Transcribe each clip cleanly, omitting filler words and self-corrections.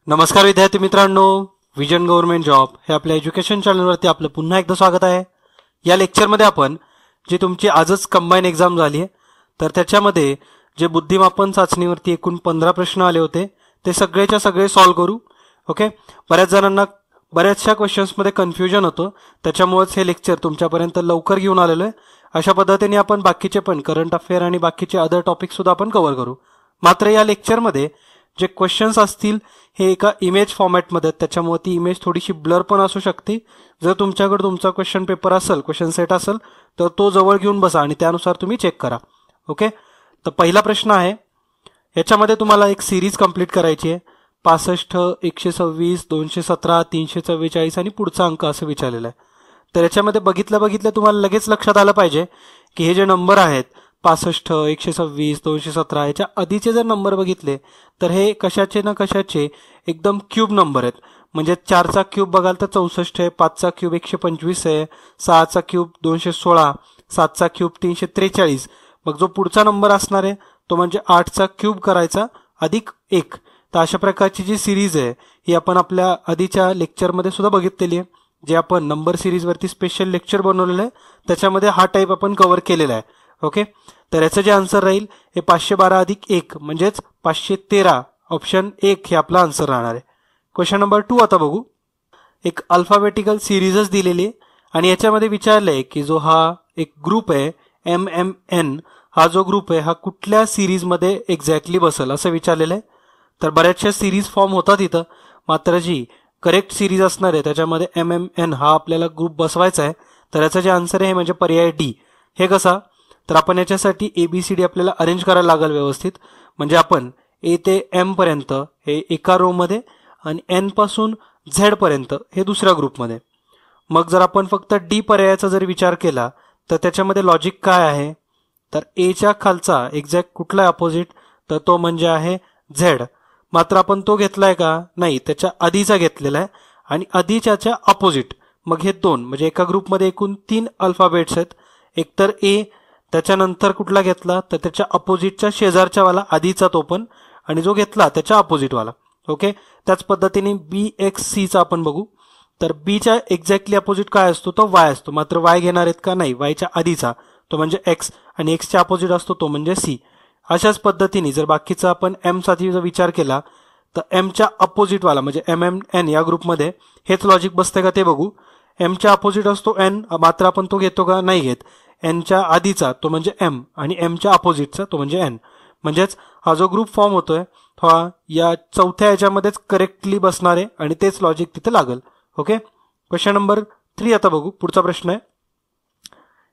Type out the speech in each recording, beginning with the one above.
नमस्कार विद्यार्थी मित्रांनो, विजन गव्हर्नमेंट जॉब हे आपल्या एज्युकेशन चॅनलवरती आपलं पुन्हा एकदा स्वागत आहे। या लेक्चरमध्ये आपण जी तुमची आजच कंबाईन एक्झाम झाली आहे तर त्याच्यामध्ये जे बुद्धिमापन चाचणीवरती एकूण 15 प्रश्न आले होते ते सगळेच्या सगळे सॉल्व्ह करू। ओके, बऱ्याच जणांना बऱ्याचशा क्वेश्चन्समध्ये कन्फ्युजन होतं, त्याच्यामुळेच हे लेक्चर तुमच्यापर्यंत लवकर घेऊन आलेलं आहे। अशा पद्धतीने आपण बाकीचे पण करंट अफेअर आणि बाकीचे अदर टॉपिक सुद्धा आपण कव्हर करू। मात्र या लेक्चरमध्ये जे क्वेश्चन्स असतील हे एका इमेज फॉर्मॅटमध्ये, त्याच्यामुळे ती इमेज थोडीशी ब्लर पण असू शकते। जर तुमच्याकडे तुमचा क्वेश्चन पेपर असेल, क्वेश्चन सेट असेल तर तो जवळ घेऊन बसा आणि त्यानुसार तुम्ही चेक करा। ओके, तर पहिला प्रश्न आहे, याच्यामध्ये तुम्हाला एक सिरीज कंप्लीट करायची आहे। 65, 126, 217, 344 आणि पुढचा अंक असं विचारलेलं आहे। तर याच्यामध्ये बघितलं तुम्हाला लगेच लक्षात आलं पाहिजे की हे जे नंबर आहेत 65, 126, 217 याच्या आधीचे जर नंबर बघितले तर हे कशाचे ना कशाचे एकदम क्यूब नंबर आहेत। म्हणजे 4चा क्यूब बघाल तर 64 आहे, 5चा क्यूब 125 आहे, 6चा क्यूब 216, 7चा क्यूब 343। मग जो पुढचा नंबर असणार आहे तो म्हणजे 8चा क्यूब करायचा अधिक 1। तर अशा प्रकारची जी सिरीज आहे ही आपण आपल्या आधीच्या लेक्चरमध्ये सुद्धा बघितलेली आहे, जे आपण नंबर सिरीजवरती स्पेशल लेक्चर बनवलेलं आहे त्याच्यामध्ये हा टाईप आपण कव्हर केलेला आहे। ओके, तर याचं जे आन्सर राहील हे 512 अधिक 1 म्हणजेच 513, ऑप्शन 1 हे आपला आन्सर राहणार आहे। क्वेश्चन नंबर 2 आता बघू। एक अल्फाबेटिकल सिरीजच दिलेली आहे आणि याच्यामध्ये विचारलंय की जो हा एक ग्रुप आहे MMN, हा जो ग्रुप आहे हा कुठल्या सिरीजमध्ये एक्झॅक्टली बसेल असं विचारलेलं आहे। तर बऱ्याचशा सिरीज फॉर्म होतात इथं, मात्र जी करेक्ट सिरीज असणार आहे त्याच्यामध्ये MMN हा आपल्याला ग्रुप बसवायचा आहे। तर याचं जे आन्सर आहे म्हणजे पर्याय डी। हे कसा, तर आपण याच्यासाठी ABCD आपल्याला अरेंज करायला लागेल व्यवस्थित। म्हणजे आपण A ते M पर्यंत हे एका रो मध्ये आणि N पासून Z पर्यंत हे दुसऱ्या ग्रुपमध्ये। मग जर आपण फक्त D पर्यायाचा जर विचार केला तर त्याच्यामध्ये लॉजिक काय आहे, तर A च्या खालचा एक्झॅक्ट कुठला आहे अपोजिट, तर तो म्हणजे आहे Z। मात्र आपण तो घेतलाय का, नाही, त्याच्या आधीचा घेतलेला आहे आणि आधीच्याच्या अपोजिट। मग हे दोन म्हणजे एका ग्रुपमध्ये एकूण 3 अल्फाबेट्स आहेत, एकतर A, त्याच्यानंतर कुठला घेतला तर त्याच्या अपोजिटच्या शेजारच्या वाला आधीचा तो पण, आणि जो घेतला त्याच्या अपोजिट वाला। ओके, त्याच पद्धतीने BXC चा आपण बघू। तर B च्या एक्झॅक्टली अपोजिट काय असतो, तो Y असतो। मात्र Y घेणार आहेत का, नाही, Y च्या आधीचा तो म्हणजे X आणि X च्या अपोजिट असतो तो म्हणजे C। अशाच पद्धतीने जर बाकीचा आपण M साठी जर विचार केला तर M च्या अपोजिट वाला म्हणजे MMN या ग्रुपमध्ये हेच लॉजिक बसते का ते बघू। M च्या अपोजिट असतो N, मात्र आपण तो घेतो का, नाही घेत। N च्या आधीचा तो म्हणजे M आणि M च्या अपोजिटचा तो म्हणजे N। म्हणजेच हा जो ग्रुप फॉर्म होतोय हा या चौथ्या याच्यामध्येच करेक्टली बसणार आहे आणि तेच लॉजिक तिथे लागेल। ओके, क्वेश्चन नंबर 3 आता बघू। पुढचा प्रश्न आहे,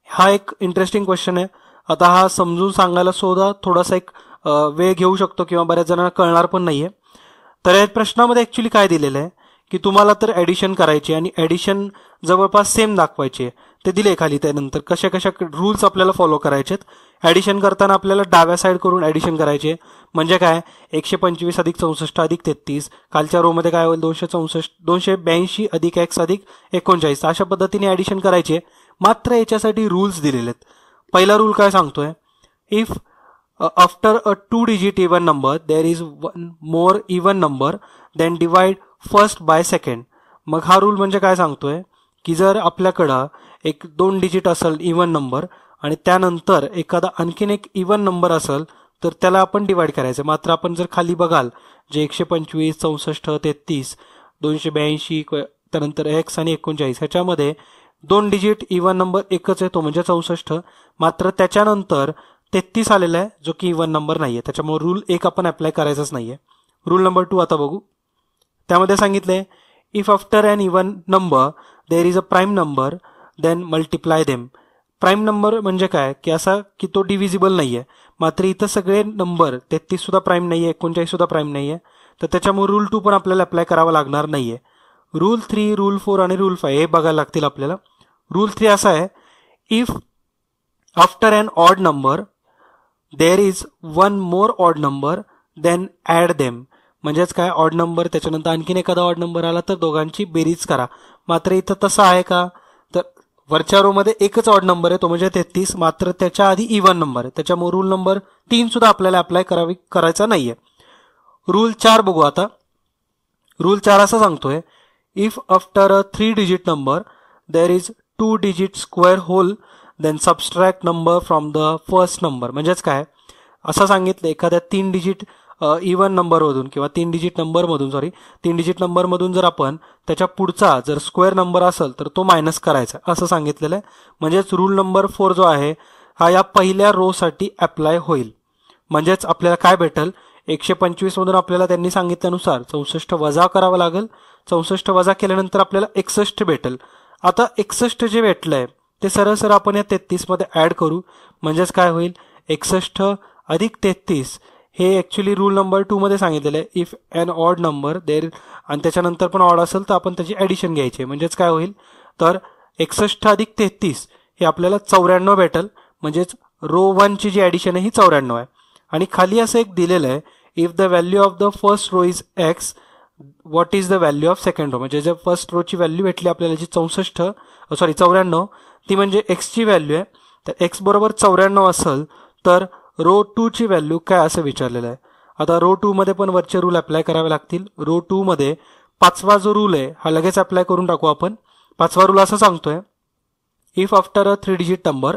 हा एक इंटरेस्टिंग क्वेश्चन आहे। आता हा समजून सांगायला सुद्धा थोडासा एक वेळ घेऊ शकतो किंवा बऱ्याच जणांना कळणार पण नाहीये। तर या प्रश्नामध्ये ऍक्च्युली काय दिलेलं आहे की तुम्हाला तर ऍडिशन करायची आणि ऍडिशन जवळपास सेम दाखवायची आहे। ते दिले खाली, त्यानंतर कशा कशा रूल्स आपल्याला फॉलो करायचे। ऍडिशन करताना आपल्याला डाव्या साईड करून ऍडिशन करायचे। म्हणजे काय, 125 अधिक 64 अधिक 33, खालच्या रो मध्ये काय होईल 264, 282 अधिक x अधिक 39, अशा पद्धतीने ऍडिशन करायचे। मात्र याच्यासाठी रूल्स दिलेले आहेत। पहिला रूल काय सांगतोय, if after a 2 digit even number there is one more even number then divide first by second. मग हा रूल म्हणजे काय सांगतोय की जर आपल्याकडं एक 2 डिजिट असेल इवन नंबर आणि त्यानंतर एखादा आणखीन एक इवन नंबर असेल तर त्याला आपण डिवाइड करायचं। मात्र आपण जर खाली बघाल जे 125, 64, 33, 282, त्यानंतर x आणि 39 ह्याच्यामध्ये 2 डिजिट इवन नंबर एकच आहे तो म्हणजे 64, मात्र त्याच्यानंतर 33 आलेला आहे जो की इवन नंबर नाहीये, त्याच्यामुळे रूल 1 आपण अप्लाय करायचाच नाहीये। रूल नंबर 2 आता बघू। त्यामध्ये सांगितलंय if after an even number there is a prime number then multiply them. Prime number म्हणजे काय की असा की तो डिव्हिजिबल नाहीये, मात्र इथं सगळे नंबर 33 सुद्धा प्राईम नाहीये, 39 सुद्धा प्राईम नाहीये, तर त्याच्यामुळे रूल 2 पण आपल्याला अप्लाय करावा लागणार नाहीये। रूल 3, रूल 4 आणि रूल 5 हे बघायला लागतील आपल्याला। रूल 3 असा आहे, if after an odd number there is one more odd number then add them. म्हणजेच काय, ऑड नंबर त्याच्यानंतर आणखीन एखादा ऑड नंबर आला तर दोघांची बेरीज करा। मात्र इथं तसं आहे का, तर वरच्या रो मध्ये एकच ऑड नंबर आहे तो म्हणजे 33, मात्र त्याच्या आधी इवन नंबर आहे, त्याच्यामुळे रूल नंबर 3 सुद्धा आपल्याला अप्लाय करायचा नाहीये। रूल 4 बघू आता। रूल 4 असं सांगतोय, if after a 3 digit number there is 2 digit square whole then subtract number from the first number. म्हणजेच काय असं सांगितलं, एखाद्या 3 डिजिट इवन नंबरमधून किंवा 3 डिजिट नंबरमधून जर आपण त्याच्या पुढचा जर स्क्वेअर नंबर असेल तर तो मायनस करायचा असं सांगितलेलं आहे. म्हणजेच रूल नंबर 4 जो आहे हा या पहिल्या रो साठी अप्लाय होईल. म्हणजेच आपल्याला काय भेटेल, 125 मधून आपल्याला त्यांनी सांगितल्यानुसार 64 वजा करावं लागेल. 64 वजा केल्यानंतर आपल्याला 61 भेटेल. आता 61 जे भेटलंय ते सरळ आपण या 33 मध्ये ऍड करू. म्हणजेच काय होईल, 61 अधिक 33 हे ऍक्च्युली रूल नंबर 2 मध्ये सांगितलेलं आहे, इफ एन ऑड नंबर देर, आणि त्याच्यानंतर पण ऑड असेल तर आपण त्याची ऍडिशन घ्यायची. म्हणजेच काय होईल, तर 61 अधिक 33 हे आपल्याला 94 भेटेल. म्हणजेच रो 1 ची जी ऍडिशन आहे ही 94 आहे. आणि खाली असं एक दिलेलं आहे, if the value of the first row is x what is the value of second row. म्हणजे जर फर्स्ट रोची व्हॅल्यू भेटली आपल्याला जी 94 ती म्हणजे एक्सची व्हॅल्यू आहे. तर एक्स बरोबर 94 असेल तर रो 2 ची व्हॅल्यू काय असं विचारलेलं आहे. आता रो 2 मध्ये पण वरचे रूल अप्लाय करावे लागतील. रो 2 मध्ये 5वा जो रूल आहे हा लगेच अप्लाय करून टाकू आपण. 5वा रूल असं सांगतोय, if after a 3 digit number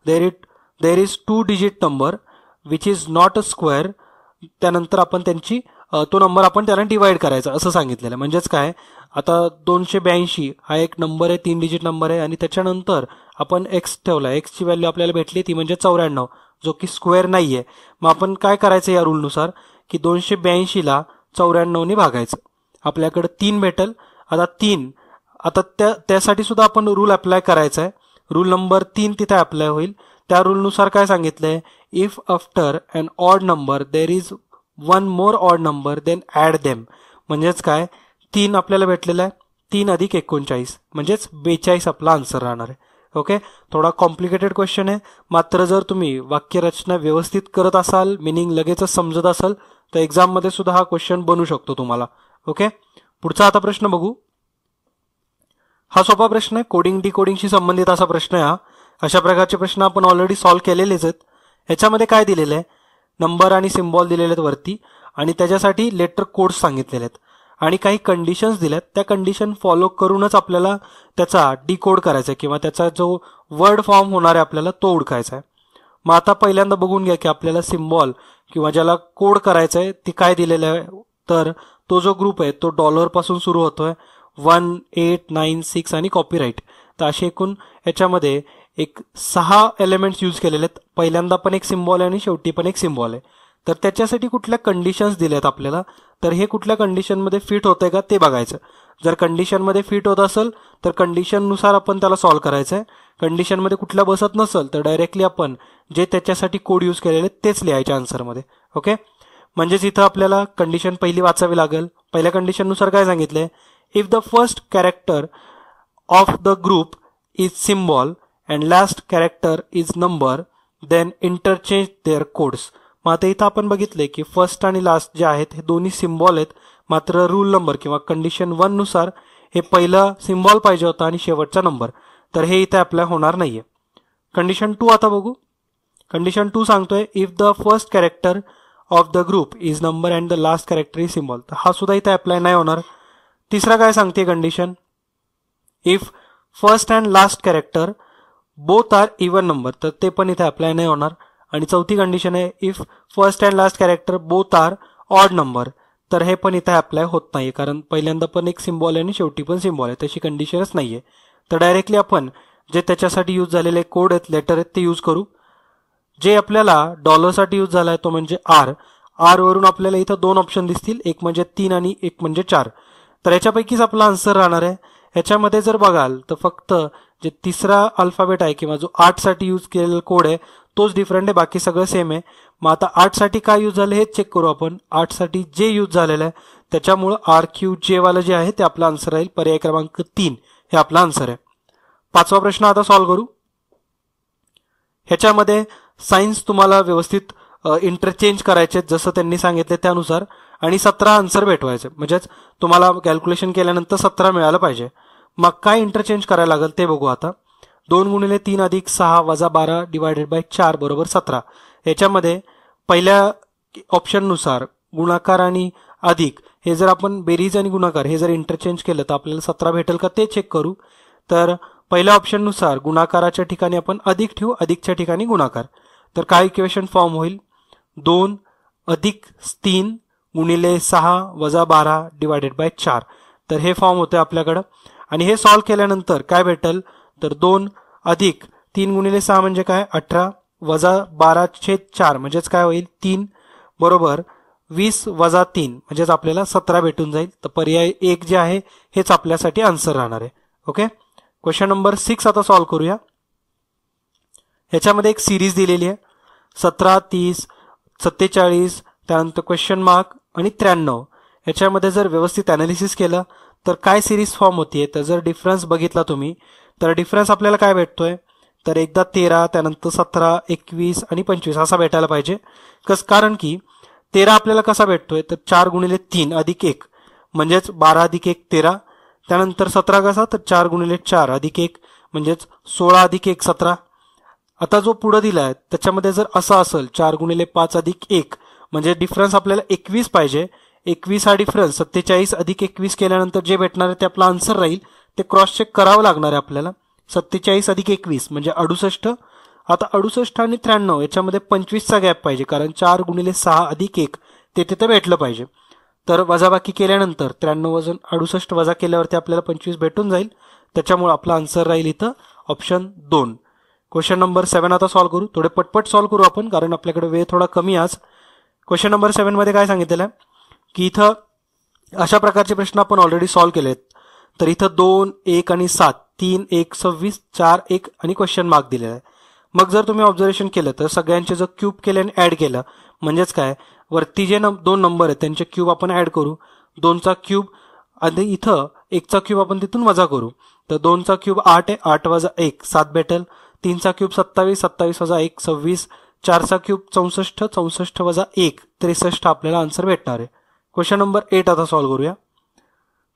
there is 2 digit number which is not a square, त्यानंतर आपण त्यांची तो नंबर आपण त्याला डिवाइड करायचा असं सांगितलेलं आहे. म्हणजेच काय, आता 282 हा एक नंबर आहे, 3 डिजिट नंबर आहे, आणि त्याच्यानंतर आपण एक्स ठेवला. एक्सची व्हॅल्यू आपल्याला भेटली ती म्हणजे 94, जो की स्क्वेअर नाहीये. मग आपण काय करायचं या रूलनुसार, की 282 ला 94 ने भागायचं. आपल्याकडे 3 भेटेल. आता त्यासाठी सुद्धा आपण रूल अप्लाय करायचा आहे. रूल नंबर 3 तिथे अप्लाय होईल. त्या रूलनुसार काय सांगितलंय, if after an odd number there is 1 more odd number then add them. म्हणजेच काय, 3 आपल्याला भेटलेला आहे, 3 अधिक 39 म्हणजेच 42 आपला आन्सर राहणार आहे. ओके, थोडा कॉम्प्लिकेटेड क्वेश्चन आहे, मात्र जर तुम्ही वाक्यरचना व्यवस्थित करत असाल, मिनिंग लगेचच समजत असाल तर एक्झाम मध्ये सुद्धा हा क्वेश्चन बनू शकतो तुम्हाला. ओके, पुढचा आता प्रश्न बघू. हा सोपा प्रश्न आहे, कोडिंग डिकोडिंगशी संबंधित असा प्रश्न आहे हा. अशा प्रकारचे प्रश्न आपण ऑलरेडी सॉल्व्ह केलेलेच आहेत. ह्याच्यामध्ये काय दिलेलं आहे, नंबर आणि सिम्बॉल दिलेले आहेत वरती, आणि त्याच्यासाठी लेटर कोड्स सांगितलेले आहेत, आणि काही कंडिशन्स दिल्यात. त्या कंडिशन फॉलो करूनच आपल्याला त्याचा डिकोड करायचा आहे किंवा त्याचा जो वर्ड फॉर्म होणार आहे आपल्याला तो ओळखायचा आहे. मग आता पहिल्यांदा बघून घ्या की आपल्याला सिम्बॉल किंवा ज्याला कोड करायचा आहे ते काय दिलेलं आहे. तर तो जो ग्रुप आहे तो डॉलर पासून सुरू होतोय, 1, 8, 9, 6 आणि कॉपीराईट. तर असे एकूण याच्यामध्ये एक 6 एलिमेंट्स यूज केलेले आहेत. पहिल्यांदा पण एक सिम्बॉल आहे आणि शेवटी पण एक सिम्बॉल आहे. तर त्याच्यासाठी कुठल्या कंडिशन्स दिल्यात आपल्याला, तर हे कुठल्या कंडिशनमध्ये फिट होतंय का ते बघायचं. जर कंडिशनमध्ये फिट होत असेल तर कंडिशननुसार आपण त्याला सॉल्व्ह करायचं आहे. कंडिशनमध्ये कुठल्या बसत नसेल तर डायरेक्टली आपण जे त्याच्यासाठी कोड यूज केलेले तेच लिहायचे आन्सरमध्ये. ओके, म्हणजेच इथं आपल्याला कंडिशन पहिली वाचावी लागेल. पहिल्या कंडिशननुसार काय सांगितलंय, if the first character of the group is symbol and last character is number then interchange their codes. मग आता इथं आपण बघितले की फर्स्ट आणि लास्ट जे आहेत हे दोन्ही सिम्बॉल आहेत, मात्र रूल नंबर किंवा कंडिशन 1 नुसार हे पहिला सिम्बॉल पाहिजे होता आणि शेवटचा नंबर, तर हे इथे अप्लाय होणार नाहीये. कंडिशन 2 आता बघू. कंडिशन 2 सांगतोय, if the first character of the group is number and the last character is symbol. तर हा सुद्धा इथे अप्लाय नाही होणार. तिसरा काय सांगते condition, if first and last character both are even number, तर ते पण इथे अप्लाय नाही होणार. आणि चौथी कंडिशन आहे, if first and last character both are odd number, तर हे पण इथे अप्लाय होत नाहीये, कारण पहिल्यांदा पण एक सिम्बॉल आहे आणि शेवटी पण सिम्बॉल आहे, तशी कंडिशनच नाहीये. तर डायरेक्टली आपण जे त्याच्यासाठी यूज झालेले कोड आहेत, लेटर आहेत ते यूज करू. जे आपल्याला डॉलरसाठी यूज झालाय तो म्हणजे आर. आर वरून आपल्याला इथं 2 ऑप्शन दिसतील, एक म्हणजे 3 आणि एक म्हणजे 4. तर याच्यापैकीच आपला आन्सर राहणार आहे. ह्याच्यामध्ये जर बघाल तर फक्त जे तिसरा अल्फाबेट आहे किंवा जो 8 साठी यूज केलेला कोड आहे तोच डिफरंट आहे, बाकी सगळं सेम आहे. मग आता 8 साठी काय यूज झालं हे चेक करू आपण. 8 साठी जे यूज झालेलं आहे त्याच्यामुळं RQJ वाला जे आहे ते आपला आन्सर राहील. पर्याय क्रमांक 3 हे आपला आन्सर आहे. 5वा प्रश्न आता सॉल्व्ह करू. ह्याच्यामध्ये सायन्स तुम्हाला व्यवस्थित इंटरचेंज करायचे जसं त्यांनी सांगितले त्यानुसार, आणि 17 आन्सर भेटवायचे. म्हणजेच तुम्हाला कॅल्क्युलेशन केल्यानंतर 17 मिळालं पाहिजे. मग काय इंटरचेंज करायला लागेल ते बघू आता. 2 गुणिले 3 अधिक 6 वजा 12 डिवायडेड बाय 4 बरोबर 17. याच्यामध्ये पहिल्या ऑप्शन नुसार गुणाकार आणि अधिक हे जर आपण बेरीज आणि गुणाकार हे जर इंटरचेंज केलं तर आपल्याला 17 भेटेल का ते चेक करू. तर पहिल्या ऑप्शननुसार गुणाकाराच्या ठिकाणी आपण अधिक ठेवू, अधिकच्या ठिकाणी गुणाकार. तर काय इक्वेशन फॉर्म होईल, 2 अधिक 3 गुणिले 6 वजा 12 डिवायडेड बाय 4. तर हे फॉर्म होते आपल्याकडं. आणि हे सॉल्व्ह केल्यानंतर काय भेटेल, तर 2 अधिक 3 गुणिले 6 म्हणजे काय 18 वजा 12/4 म्हणजेच काय होईल 3 बरोबर 20 वजा 3 म्हणजेच आपल्याला 17 भेटून जाईल. तर पर्याय 1 जे आहे हेच आपल्यासाठी आन्सर राहणार आहे. ओके, क्वेश्चन नंबर 6 आता सॉल्व्ह करूया. ह्याच्यामध्ये एक सिरीज दिलेली आहे 17, 30, 47, त्यानंतर क्वेश्चन मार्क आणि 93. ह्याच्यामध्ये जर व्यवस्थित ॲनालिसिस केलं तर काय सिरीज फॉर्म होतीये, तर जर डिफरन्स बघितला तुम्ही तर डिफरन्स आपल्याला काय भेटतोय, तर एकदा 13, त्यानंतर 17, 21 आणि 25 असा भेटायला पाहिजे. कारण की 13 आपल्याला कसा भेटतोय, तर 4 गुणिले 3 अधिक 1 म्हणजेच 12 अधिक 1 13. त्यानंतर 17 कसा, तर 4 गुणिले 4 अधिक 1 म्हणजेच 16 अधिक 1 17. आता जो पुढे दिलाय त्याच्यामध्ये जर असं असेल 4 गुणिले 5 अधिक 1 म्हणजे डिफरन्स आपल्याला 21 पाहिजे. 21 हा डिफरन्स 47 अधिक 21 केल्यानंतर जे भेटणार आहे ते आपला आन्सर राहील. ते क्रॉस चेक करावं लागणार आहे आपल्याला. 47 अधिक 21 म्हणजे 68. आता 68 आणि 93 याच्यामध्ये 25चा गॅप पाहिजे, कारण 4 गुणिले 6 अधिक 1 ते तिथे भेटलं पाहिजे. तर वजाबाकी केल्यानंतर 93 वजून 68 वजा केल्यावरती आपल्याला 25 भेटून जाईल. त्याच्यामुळे आपला आन्सर राहील इथं ऑप्शन 2. क्वेश्चन नंबर 7 आता सॉल्व्ह करू. थोडे पटपट सॉल्व्ह करू आपण, कारण आपल्याकडे वेळ थोडा कमी आज. क्वेश्चन नंबर 7 मध्ये काय सांगितलेलं आहे की इथं अशा प्रकारचे प्रश्न आपण ऑलरेडी सॉल्व्ह केलेत. तर इथं 2, 1 आणि 7, 3, 1, 26, 4, 1 आणि क्वेश्चन मार्क दिलेला आहे. मग जर तुम्ही ऑब्झर्वेशन केलं तर सगळ्यांचे जर क्यूब केले आणि ऍड केलं म्हणजेच काय, वरती जे 2 नंबर आहेत त्यांचे क्यूब आपण ऍड करू. 2चा क्यूब आणि इथं 1चा क्यूब आपण तिथून वजा करू. तर 2चा क्यूब 8 आहे, 8 वजा 1 7 भेटेल. 3चा क्यूब 27, 27 वजा 1 26. 4चा क्यूब 64, 64 वजा 1 63 आपल्याला आन्सर भेटणार आहे. क्वेश्चन नंबर 8 आता सॉल्व्ह करूया.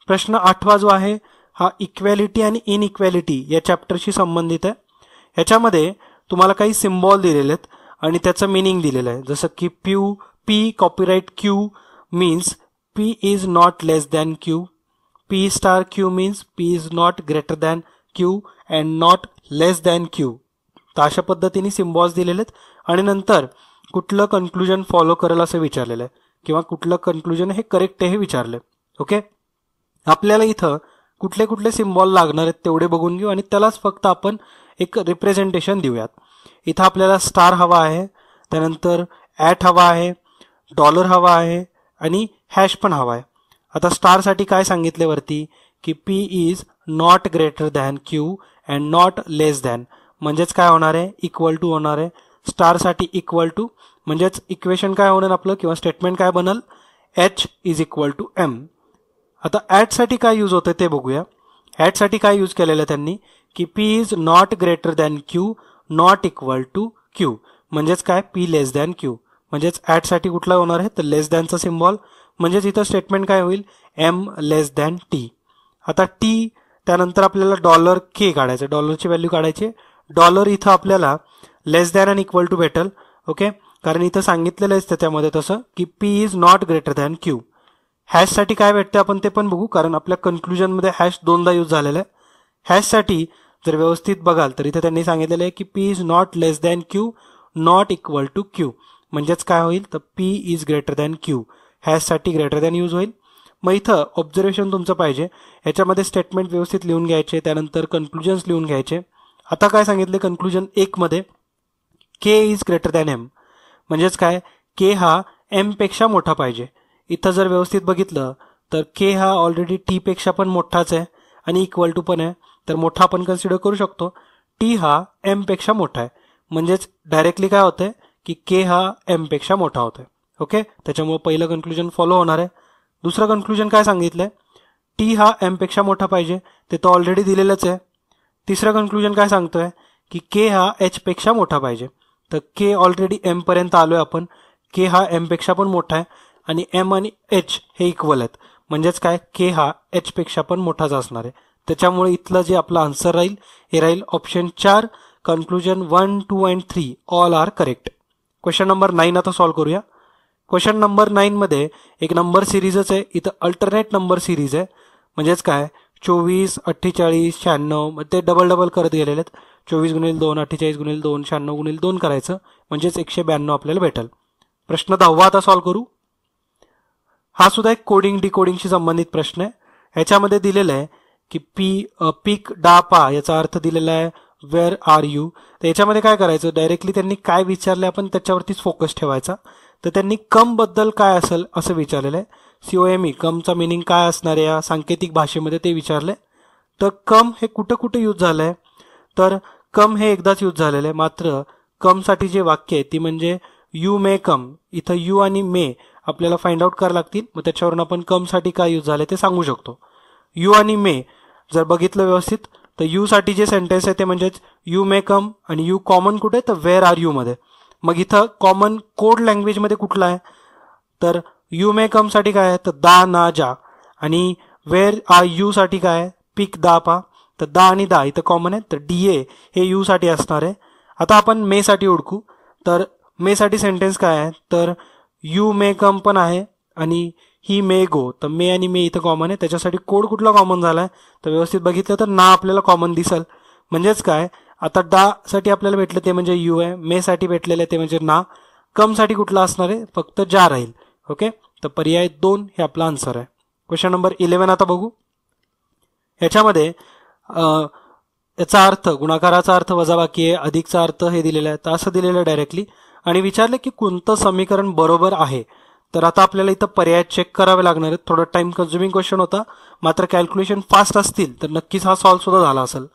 प्रश्न 8वा जो आहे हा इक्वॅलिटी आणि इनइक्वॅलिटी या चॅप्टरशी संबंधित आहे. ह्याच्यामध्ये तुम्हाला काही सिम्बॉल दिलेले आहेत आणि त्याचं मिनिंग दिलेलं आहे. जसं की P copyright Q means P is not less than Q. P star Q means P is not greater than Q and not less than Q. तर अशा पद्धतीने सिम्बॉल्स दिलेले आहेत. आणि नंतर कुठलं कन्क्लुजन फॉलो करेल असं विचारलेलं आहे, किंवा कुठलं कन्क्लुजन हे करेक्ट आहे हे विचारले. ओके, आपल्याला इथं कुठले कुठले सिम्बॉल लागणार आहेत तेवढे बघून घेऊ आणि त्यालाच फक्त आपण एक रिप्रेझेंटेशन देऊयात. इथं आपल्याला स्टार हवा आहे, त्यानंतर ॲट हवा आहे, डॉलर हवा आहे आणि हॅश पण हवा आहे. आता स्टारसाठी काय सांगितले वरती की P is not greater than Q and not less than म्हणजेच काय होणार आहे, इक्वल टू होणार आहे. स्टारसाठी इक्वल टू म्हणजेच इक्वेशन काय होणार आपलं किंवा स्टेटमेंट काय बनल, H is equal to M. आता ॲटसाठी काय यूज होतं ते बघूया. ॲटसाठी काय यूज केलेलं आहे त्यांनी की P is not greater than Q not equal to Q म्हणजेच काय पी लेस दॅन क्यू. म्हणजेच ॲटसाठी कुठला होणार आहे तर लेस दॅनचा सिम्बॉल. म्हणजेच इथं स्टेटमेंट काय होईल, एम लेस दॅन टी. आता टी त्यानंतर आपल्याला डॉलर के काढायचं, डॉलरची व्हॅल्यू काढायची. डॉलर इथं आपल्याला less than and equal to भेटेल. ओके, कारण इथं सांगितलेलं आहे त्याच्यामध्ये तसं की P is not greater than Q. हॅशसाठी काय भेटते आपण ते पण बघू, कारण आपल्या कन्क्लुजनमध्ये हॅश 2दा यूज झालेला आहे. हॅशसाठी जर व्यवस्थित बघाल तर इथे त्यांनी सांगितलेलं आहे की P is not less than Q not equal to Q म्हणजेच काय होईल तर P is greater than Q. हॅशसाठी ग्रेटर दॅन यूज होईल. मग इथं ऑब्झर्वेशन तुमचं पाहिजे, याच्यामध्ये स्टेटमेंट व्यवस्थित लिहून घ्यायचे, त्यानंतर कन्क्लुजन्स लिहून घ्यायचे. आता काय सांगितले कन्क्लुजन 1 मध्ये के इज ग्रेटर दॅन एम म्हणजेच काय, के हा एम पेक्षा मोठा पाहिजे. इथं जर व्यवस्थित बघितलं तर के हा ऑलरेडी टी पेक्षा पण मोठाच आहे आणि इक्वल टू पण आहे, तर मोठा आपण कन्सिडर करू शकतो. टी हा एम पेक्षा मोठा आहे म्हणजेच डायरेक्टली काय होतंय की के हा एम पेक्षा मोठा होतोय. ओके, त्याच्यामुळे पहिलं कन्क्लुजन फॉलो होणार आहे. दुसरं कन्क्लुजन काय सांगितलंय, टी हा एम पेक्षा मोठा पाहिजे, ते तर ऑलरेडी दिलेलंच आहे. तिसरं कन्क्लुजन काय सांगतोय की के हा एच पेक्षा मोठा पाहिजे, तर के ऑलरेडी एम पर्यंत आलोय आपण. के हा एम पेक्षा पण मोठा आहे आणि एम आणि एच हे इक्वल आहेत म्हणजेच काय, के हा एच पेक्षा पण मोठाच असणार आहे. त्याच्यामुळे इथलं जे आपलं आन्सर राहील हे राहील option 4. Conclusion 1, 2 and 3 all are correct. Question number 9 आता सॉल्व्ह करूया. क्वेश्चन नंबर 9 मध्ये एक नंबर सिरीजच आहे, इथं अल्टरनेट नंबर सिरीज आहे. म्हणजेच काय 24, 48, 96 ते डबल डबल करत गेलेले आहेत. 24x2, 48x2, 96x2 करायचं म्हणजेच 192 आपल्याला भेटेल. प्रश्न 10 आता सॉल्व्ह करू. हा सुद्धा एक कोडिंग डिकोडिंगशी संबंधित प्रश्न आहे. ह्याच्यामध्ये दिलेलं आहे की पिक डा पा याचा अर्थ दिलेला आहे वेअर आर यू. तर याच्यामध्ये काय करायचं, डायरेक्टली त्यांनी काय विचारले आपण त्याच्यावरतीच फोकस ठेवायचा. तर त्यांनी कम बद्दल काय असेल असं विचारलेलं आहे. COME कमचा मिनिंग काय असणार आहे या सांकेतिक भाषेमध्ये ते विचारले. तर कम हे कुठं कुठं यूज झालं आहे, तर कम हे एकदाच यूज झालेलं आहे. मात्र कमसाठी जे वाक्य आहे ती म्हणजे यू मे कम. इथं यू आणि मे आपल्याला फाइंड आउट करावं लागतील. मग त्याच्यावरून आपण कमसाठी काय यूज झाले ते सांगू शकतो. यू आणि मे जर बघितलं व्यवस्थित तर यू साठी जे सेंटेन्स आहे ते म्हणजेच यू मे कम आणि यू कॉमन कुठे तर वेअर आर यू मध्ये. मग इथं कॉमन कोड लँग्वेजमध्ये कुठला आहे तर यू मे कम साठी काय आहे तर दा ना जा. आणि वेअर आर यू साठी काय आहे पिक दा पा. तर दा आणि दा इथं कॉमन आहे तर DA हे यू साठी असणार आहे. आता आपण मे साठी ओळखू. तर मे साठी सेंटेन्स काय आहे तर यू मे कम पण आहे आणि ही मे गो. तर मे आणि मे इथं कॉमन आहे. त्याच्यासाठी कोड कुठला कॉमन झालाय तर व्यवस्थित बघितलं तर ना आपल्याला कॉमन दिसल. म्हणजेच काय आता डा साठी आपल्याला भेटलं ते म्हणजे यू आहे, मे साठी भेटलेलं आहे ते म्हणजे ना, कम साठी कुठला असणार आहे फक्त जा राहील. ओके, तर पर्याय 2 हे आपला आन्सर आहे. क्वेश्चन नंबर 11 आता बघू. ह्याच्यामध्ये याचा अर्थ गुणाकाराचा अर्थ वजाबाकी आहे, अधिकचा अर्थ हे दिलेला आहे. तर असं दिलेलं आहे डायरेक्टली आणि विचारलं की कोणतं समीकरण बरोबर आहे. तर आता आपल्याला इथं पर्याय चेक करावे लागणार आहेत. थोडं टाइम कन्झ्युमिंग क्वेश्चन होता, मात्र कॅल्क्युलेशन फास्ट असतील तर नक्कीच हा सॉल्व्ह सुद्धा झाला असेल.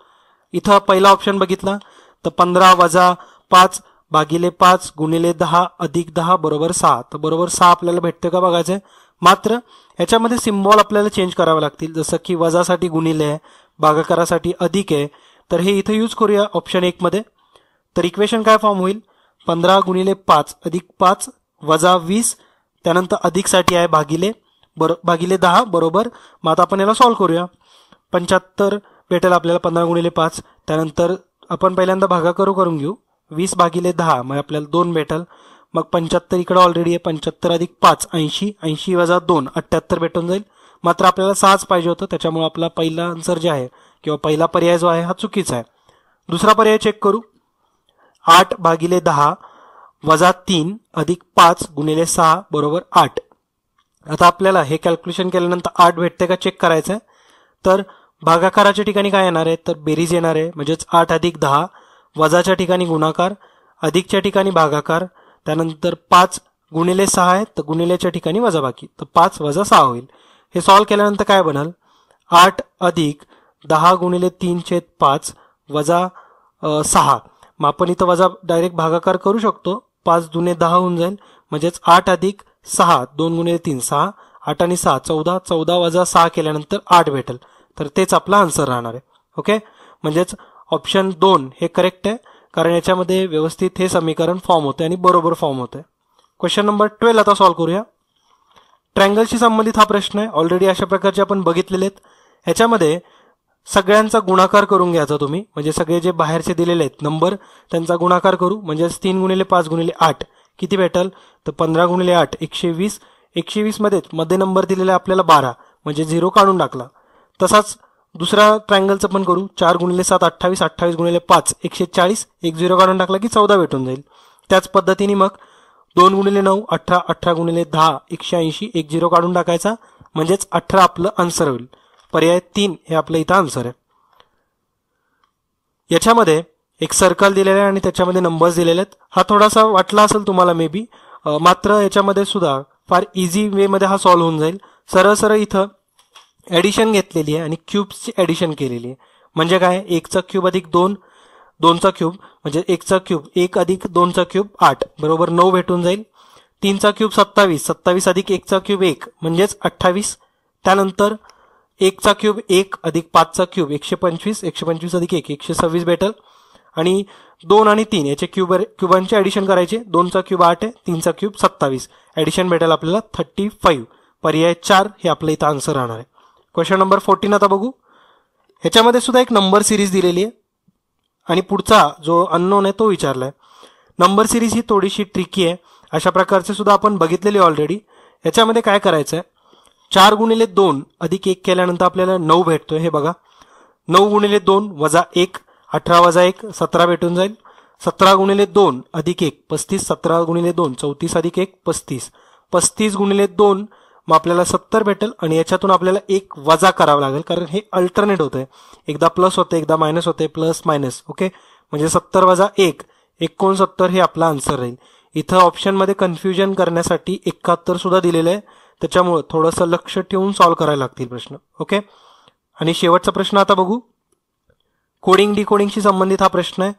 इथं पहिला ऑप्शन बघितला तर 15 वजा 5 भागिले 5 गुणिले 10 अधिक 10 बरोबर 6. तर बरोबर 6 आपल्याला भेटते का बघायचंय. मात्र ह्याच्यामध्ये सिम्बॉल आपल्याला चेंज करावे लागतील. जसं की वजासाठी गुणिले आहे, भागाकारासाठी अधिक आहे. तर हे इथं यूज करूया ऑप्शन 1 मध्ये. तर इक्वेशन काय फॉर्म होईल 15 गुणिले 5 अधिक 5 वजा 20 त्यानंतर अधिकसाठी आहे भागिले 10 बरोबर. मग आता आपण याला सॉल्व्ह करूया. 75 भेटेल आपल्याला 15 गुणिले 5. त्यानंतर आपण पहिल्यांदा भागाकार करून घेऊ. 20 भागिले 10 मग आपल्याला 2 भेटेल. मग 75 इकडे ऑलरेडी आहे. 75 अधिक 5 80, 80 वजा 2 78 भेटून जाईल. मात्र आपल्याला 6च पाहिजे होतं, त्याच्यामुळे आपला पहिला आन्सर जे आहे किंवा पहिला पर्याय जो आहे हा चुकीचा आहे. दुसरा पर्याय चेक करू. 8 भागिले 10 वजा 3 अधिक 5 गुणिले 6 बरोबर 8. आता आपल्याला हे कॅल्क्युलेशन केल्यानंतर 8 भेटते का चेक करायचं आहे. तर भागाकाराच्या ठिकाणी काय येणार आहे तर बेरीज येणार आहे. म्हणजेच 8 अधिक 10, वजाच्या ठिकाणी गुणाकार, अधिकच्या ठिकाणी भागाकार, त्यानंतर 5 गुणिले 6 आहे तर गुणिलेच्या ठिकाणी वजाबाकी. तर 5 वजा 6 होईल. हे सॉल्व्ह केल्यानंतर काय बनल 8 अधिक 10 गुणिले 3/5 वजा 6. मग आपण इथं वजा डायरेक्ट भागाकार करू शकतो. 5 दुने 10 होऊन जाईल. म्हणजेच 8 अधिक 6 2 गुणिले 3 6, 8 आणि 6 14, 14 वजा 6 केल्यानंतर 8 भेटेल. तर तेच आपला आन्सर राहणार आहे. ओके, म्हणजेच ऑप्शन 2 हे करेक्ट आहे, कारण याच्यामध्ये व्यवस्थित हे समीकरण फॉर्म होते आणि बरोबर फॉर्म होते. क्वेश्चन नंबर 12 आता सॉल्व्ह करूया. ट्रँगलशी संबंधित हा प्रश्न आहे. ऑलरेडी अशा प्रकारचे आपण बघितलेले आहेत. ह्याच्यामध्ये सगळ्यांचा गुणाकार करून घ्यायचा तुम्ही. म्हणजे सगळे जे बाहेरचे दिलेले आहेत नंबर त्यांचा गुणाकार करू. म्हणजेच 3 गुणिले 5 गुणिले 8 किती भेटेल तर 15 गुणिले 8 120. 120 मध्येच मध्ये नंबर दिलेला आपल्याला 12 म्हणजे 0 काढून टाकला. तसाच दुसरा ट्रायंगलचं पण करू. 4 गुणिले 7 28, 28 गुणिले 5 140, 1 0 काढून टाकला की 14 भेटून जाईल. त्याच पद्धतीने मग 2 गुणिले 9 18, 18 गुणिले 10 180, 1 0 काढून टाकायचा म्हणजेच 18 आपलं आन्सर होईल. पर्याय 3 हे आपलं इथं आन्सर आहे. याच्यामध्ये एक सर्कल दिलेला आहे आणि त्याच्यामध्ये नंबर्स दिलेले आहेत. हा थोडासा वाटला असेल तुम्हाला मे बी, मात्र याच्यामध्ये सुद्धा फार इझी वे मध्ये हा सॉल्व्ह होऊन जाईल. सरळ सरळ इथं ऍडिशन घेतलेली आहे आणि क्यूब्सची ऍडिशन केलेली आहे. म्हणजे काय 1चा क्यूब अधिक 2, 2चा क्यूब म्हणजे 1चा क्यूब 1 अधिक 2चा क्यूब 8 बरोबर 9 भेटून जाईल. 3चा क्यूब 27, 27 अधिक 1चा क्यूब 1 म्हणजेच 28. त्यानंतर 1चा क्यूब 1 अधिक 5चा क्यूब 125, 125 अधिक 1 126 भेटेल. आणि 2 आणि 3 याचे क्यूबांचे ऍडिशन करायचे. 2चा क्यूब 8 आहे, 3चा क्यूब 27, ऍडिशन भेटेल आपल्याला 35. पर्याय 4 हे आपलं इथं आन्सर राहणार आहे. क्वेश्चन नंबर 14 आता बघू. ह्याच्यामध्ये सुद्धा एक नंबर सिरीज दिलेली आहे आणि पुढचा जो अननोन आहे तो विचारलाय. नंबर सिरीज ही थोडीशी ट्रिकी आहे अशा प्रकारचे सुद्धा आपण बघितलेले ऑलरेडी. याच्यामध्ये काय करायचं आहे, 4 गुणिले 2 अधिक 1 केल्यानंतर आपल्याला 9 भेटतोय. हे बघा, 9 गुणिले 2 वजा 1, 18 वजा 1 17 भेटून जाईल. 17 गुणिले 2 अधिक 1 35, 17 गुणिले 2 34 अधिक 1 35, 35 गुणिले 2 मग आपल्याला 70 भेटेल. आणि याच्यातून आपल्याला 1 वजा करावं लागेल, कारण हे अल्टरनेट होतंय, एकदा प्लस होते एकदा मायनस होते, प्लस मायनस. ओके, म्हणजे 70 वजा 1 69 हे आपला आन्सर राहील. इथं ऑप्शनमध्ये कन्फ्युजन करण्यासाठी 71 सुद्धा दिलेलं आहे, त्याच्यामुळे थोडंसं लक्ष ठेवून सॉल्व्ह करायला लागतील प्रश्न. ओके, आणि शेवटचा प्रश्न आता बघू. कोडिंग डिकोडिंगशी संबंधित हा प्रश्न आहे.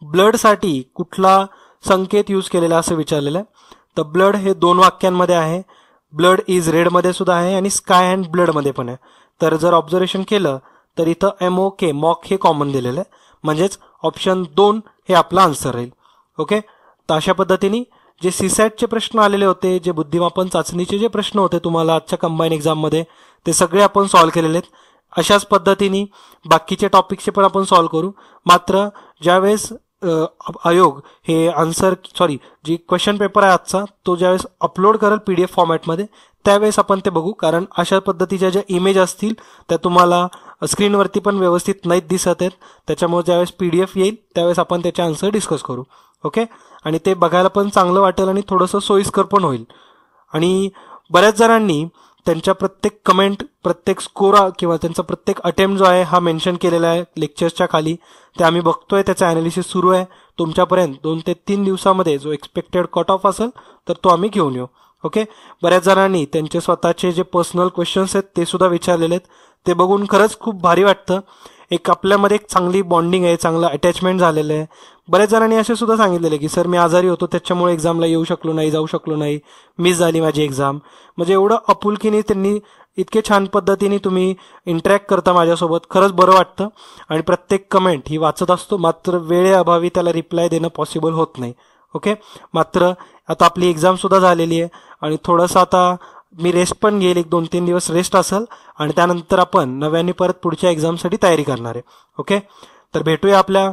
ब्लडसाठी कुठला संकेत यूज केलेला असं विचारलेलं आहे. तर ब्लड हे 2 वाक्यांमध्ये आहे. ब्लड इज रेडमध्ये सुद्धा आहे आणि स्काय अँड ब्लडमध्ये पण आहे. तर जर ऑब्झर्वेशन केलं तर इथं MOK मॉक हे कॉमन दिलेलं आहे, म्हणजेच ऑप्शन 2 हे आपला आन्सर राहील. ओके, तर अशा पद्धतीने जे सीसॅटचे प्रश्न आलेले होते, जे बुद्धिमापन चाचणीचे जे प्रश्न होते तुम्हाला आजच्या कंबाईन एक्झाममध्ये, ते सगळे आपण सॉल्व्ह केलेले आहेत. अशाच पद्धतीने बाकीचे टॉपिकचे पण आपण सॉल्व्ह करू. मात्र ज्यावेळेस आयोग हे जी क्वेश्चन पेपर आहे आजचा, तो ज्यावेळेस अपलोड करेल PDF फॉर्मॅटमध्ये, त्यावेळेस आपण ते बघू. कारण अशा पद्धतीच्या ज्या इमेज असतील त्या तुम्हाला स्क्रीनवरती पण व्यवस्थित नाहीत दिसत आहेत, त्याच्यामुळे ज्यावेळेस PDF येईल त्यावेळेस आपण त्याचे आन्सर डिस्कस करू. ओके, आणि ते बघायला पण चांगलं वाटेल आणि थोडंसं सोयीस्कर पण होईल. आणि बऱ्याच जणांनी त्यांच्या प्रत्येक कमेंट, प्रत्येक स्कोर किंवा त्यांचा प्रत्येक अटेम्प्ट जो आहे हा मेन्शन केलेला आहे लेक्चर्सच्या खाली. ते आम्ही बघतोय, त्याचं ॲनालिसिस सुरू आहे. तुमच्यापर्यंत 2 ते 3 दिवसामध्ये जो एक्सपेक्टेड कट ऑफ असेल तर तो आम्ही घेऊन येऊ. ओके, बऱ्याच जणांनी त्यांचे स्वतःचे जे पर्सनल क्वेश्चन्स आहेत ते सुद्धा विचारलेले आहेत. ते बघून खरंच खूप भारी वाटतं. एक आपल्यामध्ये एक चांगली बॉन्डिंग आहे, चांगलं अटॅचमेंट झालेलं आहे. बऱ्याच जणांनी असे सुद्धा सांगितलेले की सर मी आजारी होतो, त्याच्यामुळे एक्झामला येऊ शकलो नाही, जाऊ शकलो नाही, मिस झाली माझी एक्झाम. म्हणजे एवढं आपुलकीने त्यांनी, इतके छान पद्धतीने तुम्ही इंटरॅक्ट करता माझ्यासोबत, खरंच बरं वाटतं. आणि प्रत्येक कमेंट ही वाचत असतो, मात्र वेळेअभावी त्याला रिप्लाय देणं पॉसिबल होत नाही. ओके, मात्र आता आपली एक्झाम सुद्धा झालेली आहे आणि थोडंसं आता मी रेस्ट पण घेईल, 1-2-3 दिवस रेस्ट असेल आणि त्यानंतर आपण नव्याने परत पुढच्या एक्झामसाठी तयारी करणार आहे. ओके, तर भेटूया आपल्या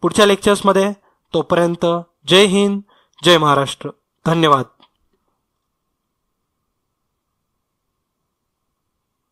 पुढच्या लेक्चर्समध्ये. तोपर्यंत जय हिंद, जय महाराष्ट्र. धन्यवाद.